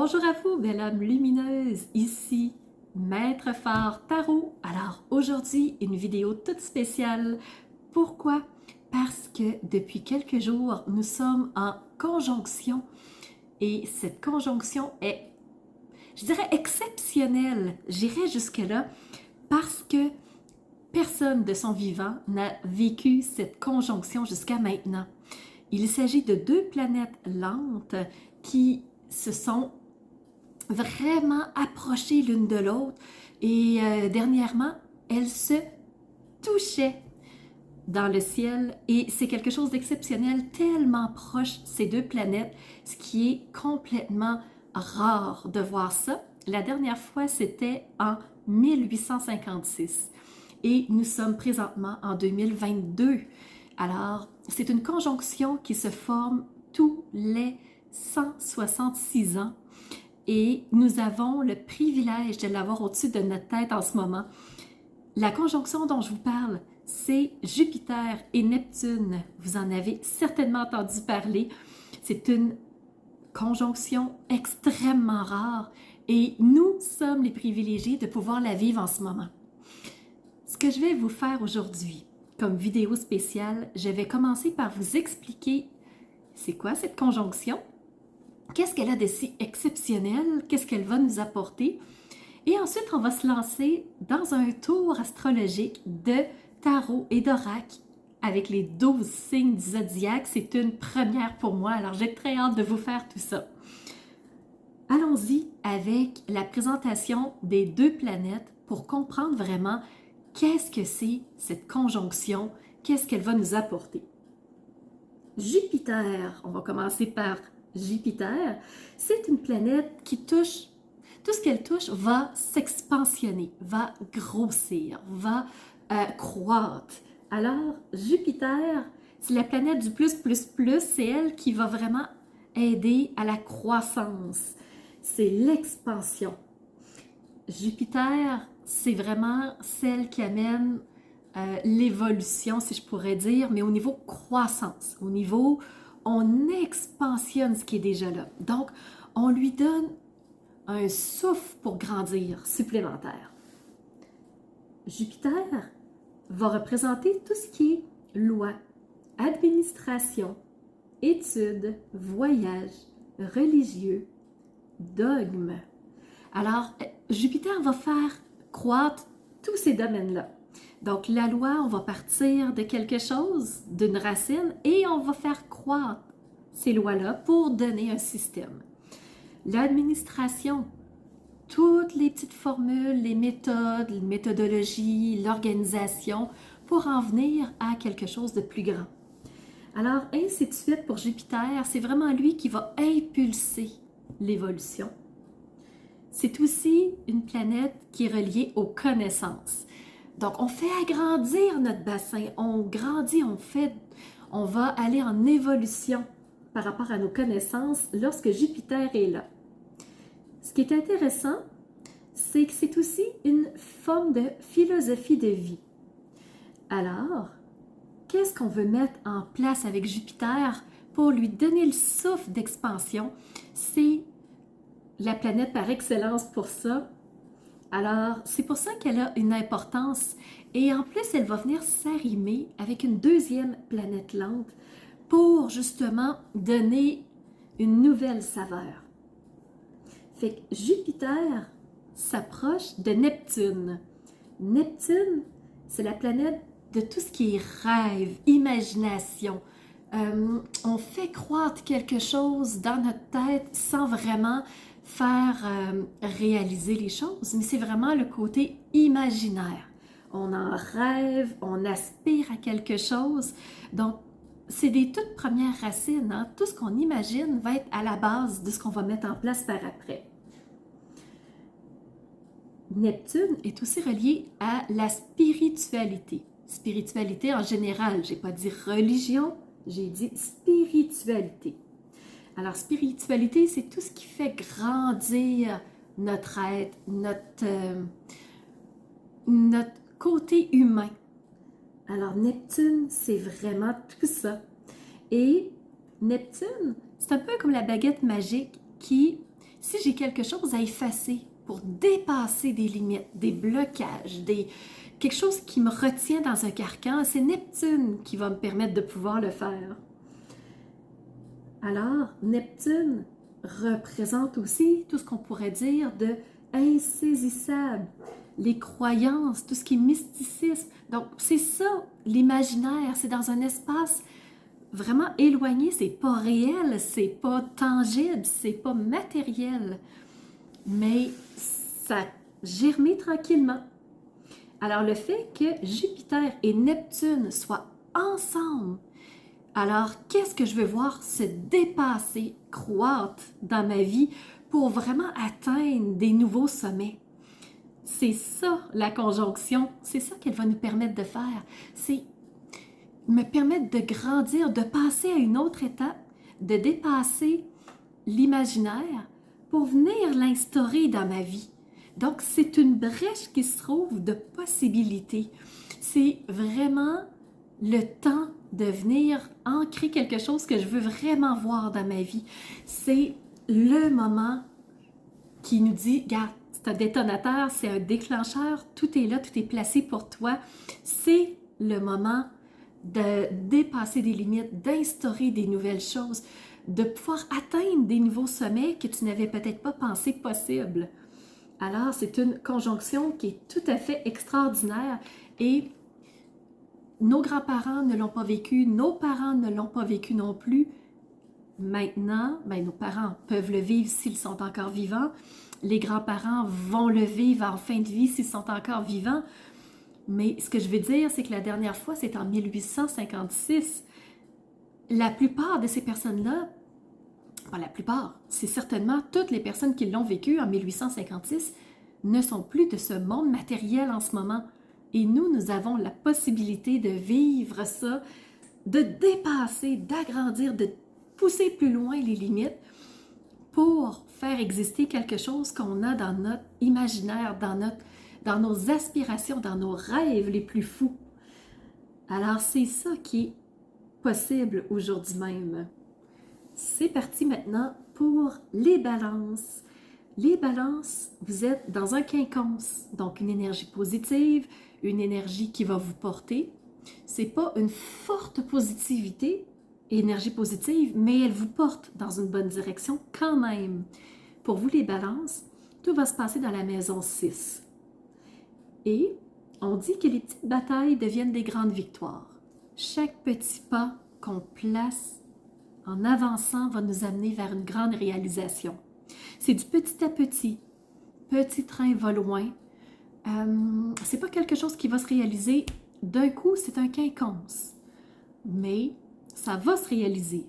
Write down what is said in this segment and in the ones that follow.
Bonjour à vous, belle âme lumineuse, ici Maître Phare Tarot. Alors aujourd'hui, une vidéo toute spéciale. Pourquoi? Parce que depuis quelques jours, nous sommes en conjonction et cette conjonction est, je dirais, exceptionnelle. J'irai jusque-là parce que personne de son vivant n'a vécu cette conjonction jusqu'à maintenant. Il s'agit de deux planètes lentes qui se sont vraiment approchées l'une de l'autre et dernièrement, elles se touchaient dans le ciel et c'est quelque chose d'exceptionnel, tellement proche ces deux planètes, ce qui est complètement rare de voir ça. La dernière fois, c'était en 1856 et nous sommes présentement en 2022. Alors, c'est une conjonction qui se forme tous les 166 ans et nous avons le privilège de l'avoir au-dessus de notre tête en ce moment. La conjonction dont je vous parle, c'est Jupiter et Neptune. Vous en avez certainement entendu parler. C'est une conjonction extrêmement rare et nous sommes les privilégiés de pouvoir la vivre en ce moment. Ce que je vais vous faire aujourd'hui comme vidéo spéciale, je vais commencer par vous expliquer c'est quoi cette conjonction, qu'est-ce qu'elle a de si exceptionnel, qu'est-ce qu'elle va nous apporter. Et ensuite, on va se lancer dans un tour astrologique de tarot et d'oracle avec les 12 signes du zodiaque. C'est une première pour moi, alors j'ai très hâte de vous faire tout ça. Allons-y avec la présentation des deux planètes pour comprendre vraiment qu'est-ce que c'est cette conjonction, qu'est-ce qu'elle va nous apporter. Jupiter, on va commencer par Jupiter, c'est une planète qui touche, tout ce qu'elle touche va s'expansionner, va grossir, va croître. Alors, Jupiter, c'est la planète du plus, c'est elle qui va vraiment aider à la croissance. C'est l'expansion. Jupiter, c'est vraiment celle qui amène l'évolution, si je pourrais dire, mais au niveau croissance, au niveau, on expansionne ce qui est déjà là. Donc, on lui donne un souffle pour grandir supplémentaire. Jupiter va représenter tout ce qui est loi, administration, études, voyage, religieux, dogme. Alors, Jupiter va faire croître tous ces domaines-là. Donc, la loi, on va partir de quelque chose, d'une racine, et on va faire croître ces lois-là pour donner un système. L'administration, toutes les petites formules, les méthodes, les méthodologies, l'organisation, pour en venir à quelque chose de plus grand. Alors, ainsi de suite pour Jupiter, c'est vraiment lui qui va impulser l'évolution. C'est aussi une planète qui est reliée aux connaissances. Donc, on fait agrandir notre bassin, on grandit, on va aller en évolution par rapport à nos connaissances lorsque Jupiter est là. Ce qui est intéressant, c'est que c'est aussi une forme de philosophie de vie. Alors, qu'est-ce qu'on veut mettre en place avec Jupiter pour lui donner le souffle d'expansion? C'est la planète par excellence pour ça. Alors, c'est pour ça qu'elle a une importance et en plus, elle va venir s'arrimer avec une deuxième planète lente pour justement donner une nouvelle saveur. Fait que Jupiter s'approche de Neptune. Neptune, c'est la planète de tout ce qui est rêve, imagination. On fait croître quelque chose dans notre tête sans vraiment faire réaliser les choses, mais c'est vraiment le côté imaginaire. On en rêve, on aspire à quelque chose. Donc, c'est des toutes premières racines. Hein? Tout ce qu'on imagine va être à la base de ce qu'on va mettre en place par après. Neptune est aussi relié à la spiritualité. Spiritualité en général, j'ai pas dit religion, j'ai dit spiritualité. Alors, spiritualité, c'est tout ce qui fait grandir notre être, notre côté humain. Alors, Neptune, c'est vraiment tout ça. Et Neptune, c'est un peu comme la baguette magique qui, si j'ai quelque chose à effacer pour dépasser des limites, des blocages, quelque chose qui me retient dans un carcan, c'est Neptune qui va me permettre de pouvoir le faire. Alors, Neptune représente aussi tout ce qu'on pourrait dire de insaisissable, les croyances, tout ce qui est mysticisme. Donc, c'est ça, l'imaginaire, c'est dans un espace vraiment éloigné, c'est pas réel, c'est pas tangible, c'est pas matériel, mais ça germe tranquillement. Alors, le fait que Jupiter et Neptune soient ensemble, alors qu'est-ce que je veux voir se dépasser, croître dans ma vie pour vraiment atteindre des nouveaux sommets? C'est ça la conjonction, c'est ça qu'elle va nous permettre de faire. C'est me permettre de grandir, de passer à une autre étape, de dépasser l'imaginaire pour venir l'instaurer dans ma vie. Donc, c'est une brèche qui se trouve de possibilités. C'est vraiment le temps de venir ancrer quelque chose que je veux vraiment voir dans ma vie. C'est le moment qui nous dit, regarde, c'est un détonateur, c'est un déclencheur, tout est là, tout est placé pour toi. C'est le moment de dépasser des limites, d'instaurer des nouvelles choses, de pouvoir atteindre des nouveaux sommets que tu n'avais peut-être pas pensé possible. Alors, c'est une conjonction qui est tout à fait extraordinaire et nos grands-parents ne l'ont pas vécu, nos parents ne l'ont pas vécu non plus. Maintenant, nos parents peuvent le vivre s'ils sont encore vivants. Les grands-parents vont le vivre en fin de vie s'ils sont encore vivants. Mais ce que je veux dire, c'est que la dernière fois, c'est en 1856. La plupart de ces personnes-là, pas la plupart, c'est certainement toutes les personnes qui l'ont vécu en 1856, ne sont plus de ce monde matériel en ce moment. Et nous avons la possibilité de vivre ça, de dépasser, d'agrandir, de pousser plus loin les limites pour faire exister quelque chose qu'on a dans notre imaginaire, dans nos aspirations, dans nos rêves les plus fous. Alors, c'est ça qui est possible aujourd'hui même. C'est parti maintenant pour les balances. Les balances, vous êtes dans un quinconce, donc une énergie positive, une énergie qui va vous porter. C'est pas une forte positivité, énergie positive, mais elle vous porte dans une bonne direction quand même. Pour vous, les balances, tout va se passer dans la maison 6. Et on dit que les petites batailles deviennent des grandes victoires. Chaque petit pas qu'on place en avançant va nous amener vers une grande réalisation. C'est du petit à petit. Petit train va loin. C'est pas quelque chose qui va se réaliser d'un coup, c'est un quinconce. Mais ça va se réaliser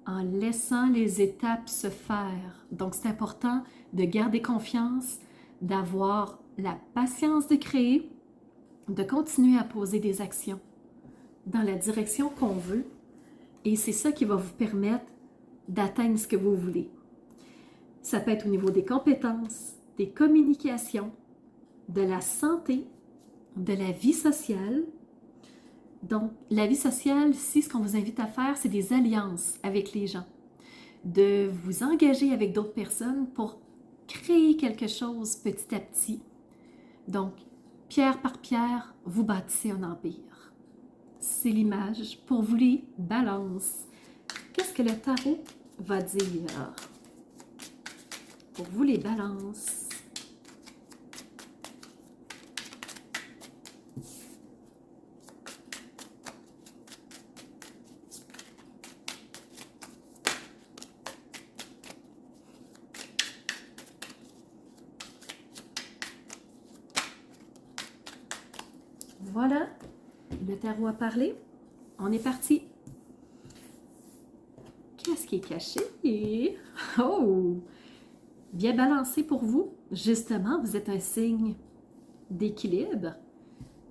en laissant les étapes se faire. Donc, c'est important de garder confiance, d'avoir la patience de créer, de continuer à poser des actions dans la direction qu'on veut. Et c'est ça qui va vous permettre d'atteindre ce que vous voulez. Ça peut être au niveau des compétences, des communications, de la santé, de la vie sociale. Donc, la vie sociale, ici, ce qu'on vous invite à faire, c'est des alliances avec les gens. De vous engager avec d'autres personnes pour créer quelque chose petit à petit. Donc, pierre par pierre, vous bâtissez un empire. C'est l'image pour vous les balances. Qu'est-ce que le tarot va dire pour vous les balances? Voilà, le tarot a parlé. On est parti. Qu'est-ce qui est caché? Oh! Bien balancé pour vous. Justement, vous êtes un signe d'équilibre.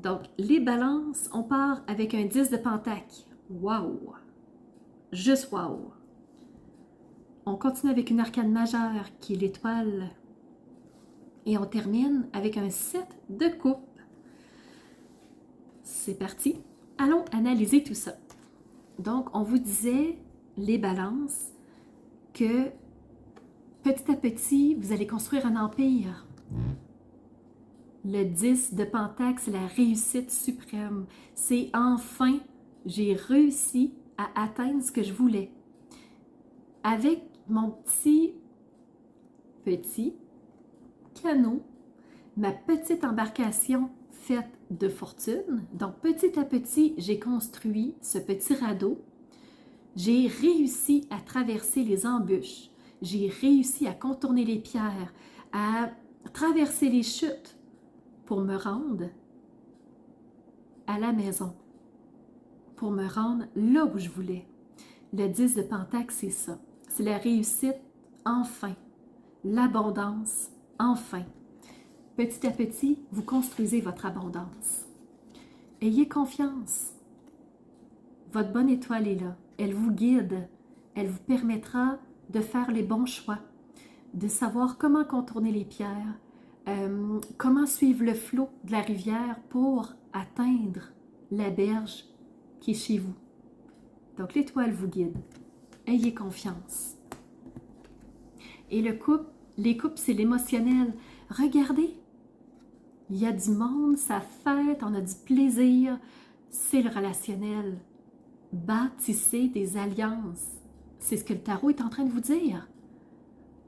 Donc, les balances, on part avec un 10 de pentacle. Wow! Juste wow! On continue avec une arcane majeure qui est l'étoile. Et on termine avec un 7 de coupe. C'est parti. Allons analyser tout ça. Donc, on vous disait, les balances, que petit à petit, vous allez construire un empire. Le 10 de Pentacle, c'est la réussite suprême. C'est enfin, j'ai réussi à atteindre ce que je voulais. Avec mon petit canot, ma petite embarcation faite de fortune. Donc, petit à petit, j'ai construit ce petit radeau. J'ai réussi à traverser les embûches. J'ai réussi à contourner les pierres, à traverser les chutes pour me rendre à la maison, pour me rendre là où je voulais. Le 10 de Pentacle, c'est ça. C'est la réussite, enfin. L'abondance, enfin. Petit à petit, vous construisez votre abondance. Ayez confiance. Votre bonne étoile est là. Elle vous guide. Elle vous permettra de faire les bons choix, de savoir comment contourner les pierres, comment suivre le flot de la rivière pour atteindre la berge qui est chez vous. Donc, l'étoile vous guide. Ayez confiance. Et les couples, c'est l'émotionnel. Regardez, il y a du monde, ça fête, on a du plaisir. C'est le relationnel. Bâtissez des alliances. C'est ce que le tarot est en train de vous dire.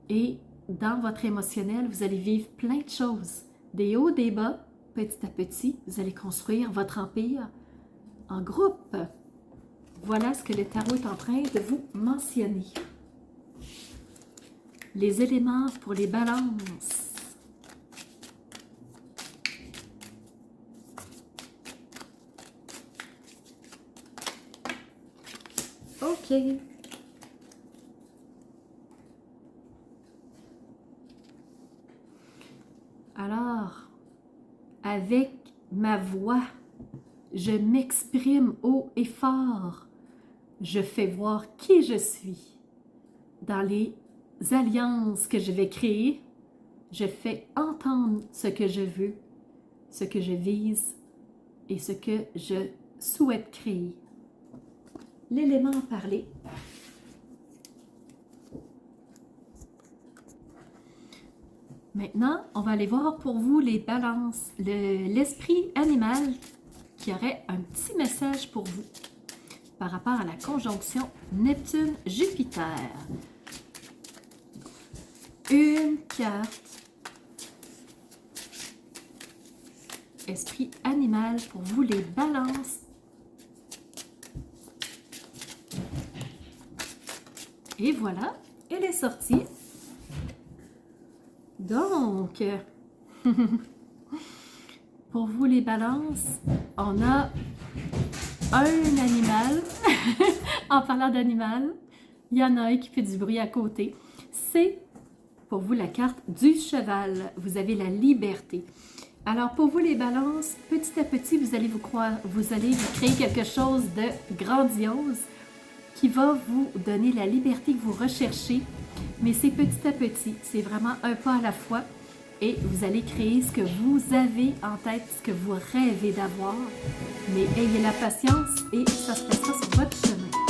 Et dans votre émotionnel, vous allez vivre plein de choses. Des hauts, des bas, petit à petit, vous allez construire votre empire en groupe. Voilà ce que le tarot est en train de vous mentionner. Les éléments pour les balances. OK. Alors, avec ma voix, je m'exprime haut et fort. Je fais voir qui je suis. Dans les alliances que je vais créer, je fais entendre ce que je veux, ce que je vise et ce que je souhaite créer. L'élément parlé. Maintenant, on va aller voir pour vous les balances, l'esprit animal qui aurait un petit message pour vous par rapport à la conjonction Neptune-Jupiter. Une carte. Esprit animal pour vous les balances. Et voilà, elle est sortie. Donc, pour vous les balances, on a un animal. En parlant d'animal, il y en a un qui fait du bruit à côté. C'est pour vous la carte du cheval. Vous avez la liberté. Alors pour vous les balances, petit à petit, vous allez vous créer quelque chose de grandiose qui va vous donner la liberté que vous recherchez. Mais c'est petit à petit, c'est vraiment un pas à la fois et vous allez créer ce que vous avez en tête, ce que vous rêvez d'avoir. Mais ayez la patience et ça se passera sur votre chemin.